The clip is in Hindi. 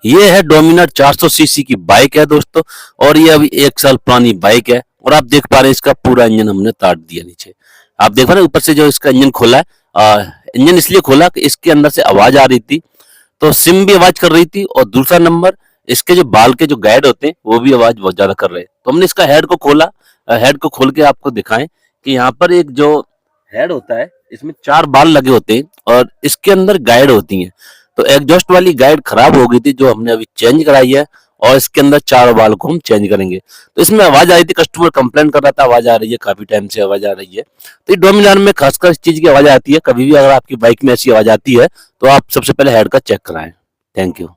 ये है डोमिनार 400 सीसी की बाइक है दोस्तों, और ये अभी 1 साल पुरानी बाइक है। और आप देख पा रहे हैं इसका पूरा इंजन हमने तार दिया नीचे। आप देख पा रहे हैं ऊपर से जो इसका इंजन खोला है, इंजन इसलिए खोला कि इसके अंदर से आवाज आ रही थी, तो सिम भी आवाज कर रही थी, और दूसरा नंबर इसके जो बाल के जो गाइड होते हैं वो भी आवाज बहुत ज्यादा कर रहे हैं। तो हमने इसका हेड को खोला, हेड को खोल के आपको दिखाएं कि यहाँ पर एक जो हेड होता है इसमें 4 बाल लगे होते हैं, और इसके अंदर गाइड होती हैं। तो एग्जॉस्ट वाली गाइड खराब हो गई थी जो हमने अभी चेंज कराई है, और इसके अंदर 4 बाल को हम चेंज करेंगे। तो इसमें आवाज आ रही थी, कस्टमर कंप्लेन कर रहा था आवाज आ रही है, काफी टाइम से आवाज आ रही है। तो ये डोमिनार में खासकर इस चीज की आवाज आती है। कभी भी अगर आपकी बाइक में ऐसी आवाज आती है तो आप सबसे पहले हेड का चेक कराएं। Thank you.